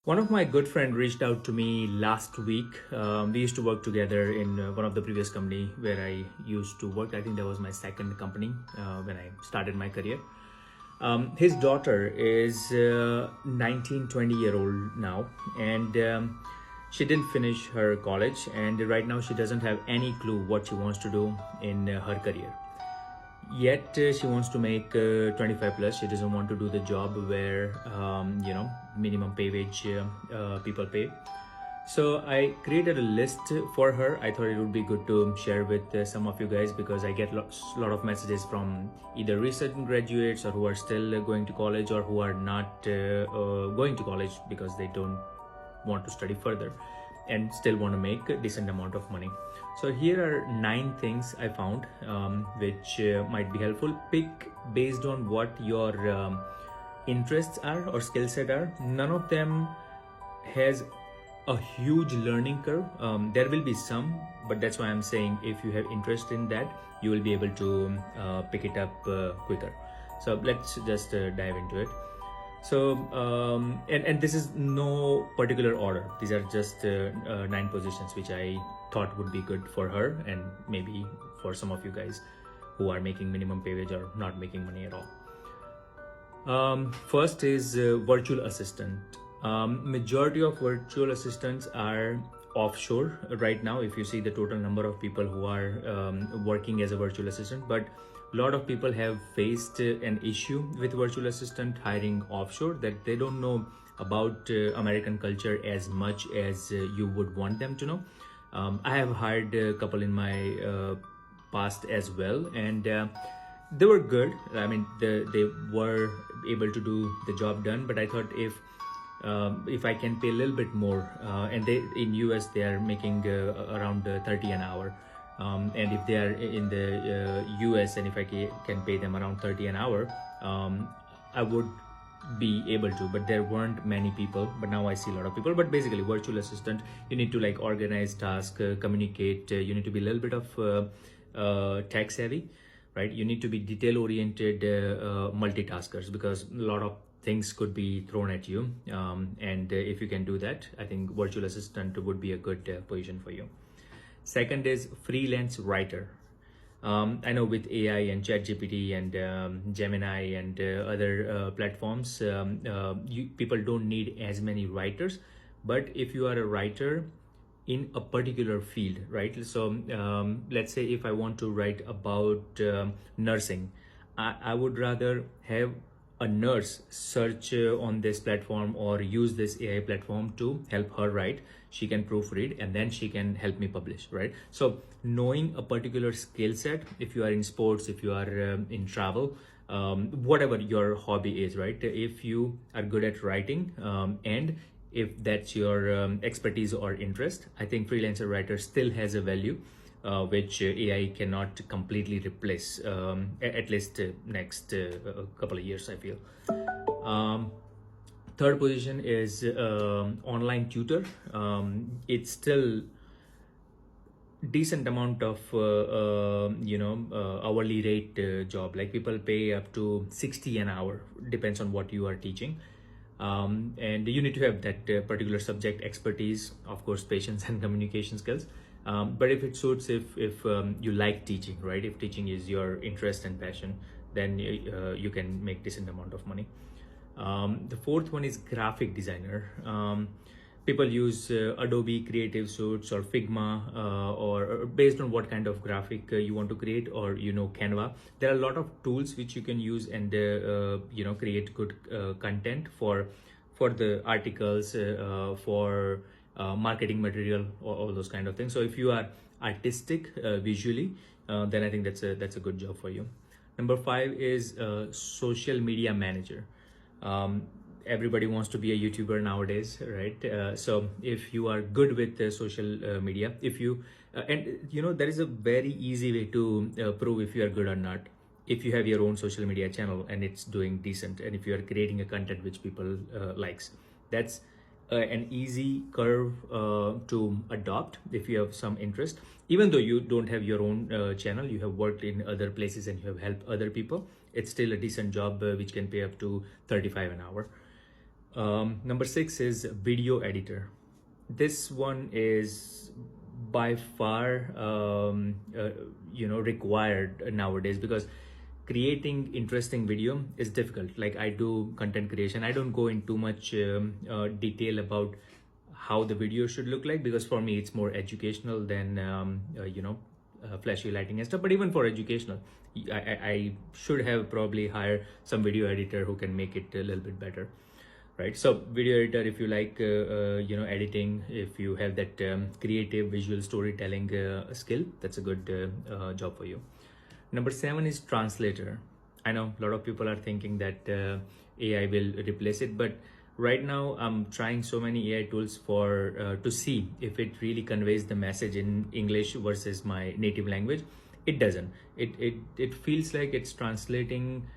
One of my good friend reached out to me last week. We used to work together in one of the previous company where I used to work. I think that was my second company when I started my career. His daughter is 19, 20-year old now, and she didn't finish her college, and right now she doesn't have any clue what she wants to do in her career. Yet she wants to make 25 plus. She doesn't want to do the job where minimum pay wage people pay. So I created a list for her. I thought it would be good to share with some of you guys, because I get lot of messages from either recent graduates or who are still going to college, or who are not going to college because they don't want to study further and still want to make a decent amount of money. So here are 9 things I found which might be helpful. Pick based on what your interests are or skill set are. None of them has a huge learning curve. There will be some, but that's why I'm saying if you have interest in that, you will be able to pick it up quicker. So let's just dive into it. So and this is no particular order. These are just 9 positions which I thought would be good for her, and maybe for some of you guys who are making minimum pay wage or not making money at all. First is virtual assistant. Majority of virtual assistants are offshore right now, if you see the total number of people who are working as a virtual assistant. But a lot of people have faced an issue with virtual assistant hiring offshore, that they don't know about American culture as much as you would want them to know. I have hired a couple in my past as well, and they were good. I mean, they were able to do the job done, but I thought if I can pay a little bit more, and they in US they are making around 30 an hour, and if they are in the US, and if I can pay them around 30 an hour, I would be able to. But there weren't many people, but now I see a lot of people. But basically virtual assistant, you need to like organize tasks, communicate, you need to be a little bit of tech savvy, right? You need to be detail oriented multitaskers, because a lot of things could be thrown at you, and if you can do that, I think virtual assistant would be a good position for you. Second is freelance writer. I know with AI and ChatGPT and Gemini and other platforms, people don't need as many writers. But if you are a writer in a particular field, right? So let's say if I want to write about nursing, I would rather have a nurse search on this platform or use this AI platform to help her write. She can proofread and then she can help me publish, right? So knowing a particular skill set, if you are in sports, if you are in travel, whatever your hobby is, right? If you are good at writing, and if that's your expertise or interest, I think freelancer writer still has a value which AI cannot completely replace, at least next couple of years, I feel. Third position is online tutor. It's still decent amount of hourly rate job. Like people pay up to 60 an hour, depends on what you are teaching. And you need to have that particular subject expertise, of course, patience and communication skills. But if it suits, if you like teaching, right? If teaching is your interest and passion, then you can make decent amount of money. The fourth one is graphic designer. People use Adobe Creative Suites or Figma, or based on what kind of graphic you want to create, or Canva. There are a lot of tools which you can use and create good content for the articles, for marketing material, or all those kind of things. So if you are artistic visually, then I think that's a good job for you. Number 5 is social media manager. Everybody wants to be a YouTuber nowadays, right? So if you are good with social media, if you there is a very easy way to prove if you are good or not. If you have your own social media channel and it's doing decent, and if you are creating a content which people likes, that's an easy curve to adopt if you have some interest. Even though you don't have your own channel, you have worked in other places and you have helped other people, it's still a decent job which can pay up to 35 an hour. Number 6 is video editor. This one is by far required nowadays, because creating interesting video is difficult. Like, I do content creation, I don't go in too much detail about how the video should look like, because for me it's more educational than flashy lighting and stuff. But even for educational, I should have probably hired some video editor who can make it a little bit better, right? So video editor, if you like editing, if you have that creative visual storytelling skill, that's a good job for you. Number 7 is translator. I know a lot of people are thinking that AI will replace it, but right now I'm trying so many AI tools for to see if it really conveys the message in English versus my native language. It doesn't. It feels like it's translating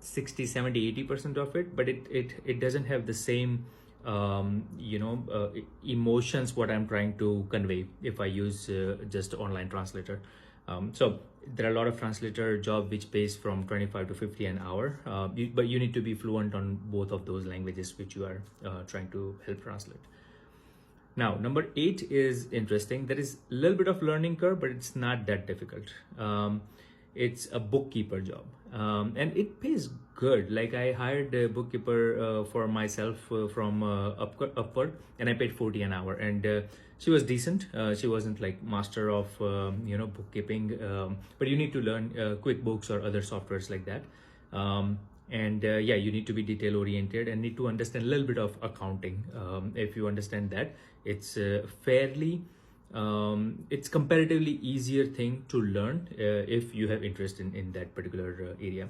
60, 70, 80% of it, but it doesn't have the same emotions what I'm trying to convey if I use just online translator. So there are a lot of translator job which pays from 25 to 50 an hour, but you need to be fluent on both of those languages which you are trying to help translate. Now, number 8 is interesting. There is a little bit of learning curve, but it's not that difficult. It's a bookkeeper job, and it pays good. Like, I hired a bookkeeper for myself from Upwork, and I paid 40 an hour, and she was decent. She wasn't like master of bookkeeping, but you need to learn QuickBooks or other softwares like that. Yeah, you need to be detail oriented and need to understand a little bit of accounting. If you understand that, it's fairly it's comparatively easier thing to learn if you have interest in that particular area.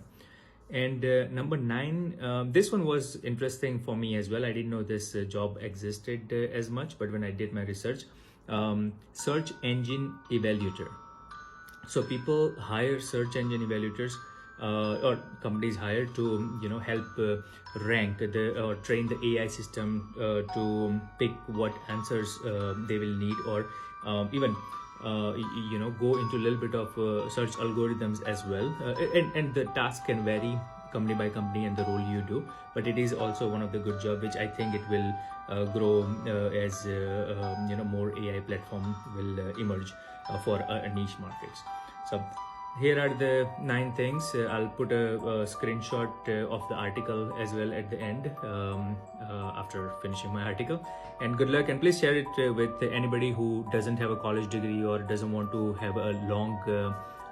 And number 9, this one was interesting for me as well. I didn't know this job existed as much, but when I did my research, search engine evaluator. So people hire search engine evaluators, or companies hire to help rank or train the AI system to pick what answers they will need, or even go into a little bit of search algorithms as well. And the task can vary company by company and the role you do, but it is also one of the good job which I think it will grow as more AI platform will emerge for niche markets. So here are the 9 things. I'll put a screenshot of the article as well at the end after finishing my article. And good luck, and please share it with anybody who doesn't have a college degree or doesn't want to have a long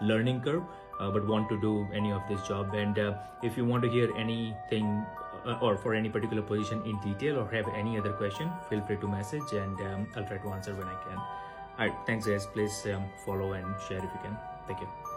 learning curve, but want to do any of this job. And if you want to hear anything or for any particular position in detail, or have any other question, feel free to message, and I'll try to answer when I can. All right, thanks guys. Please follow and share if you can. Thank you.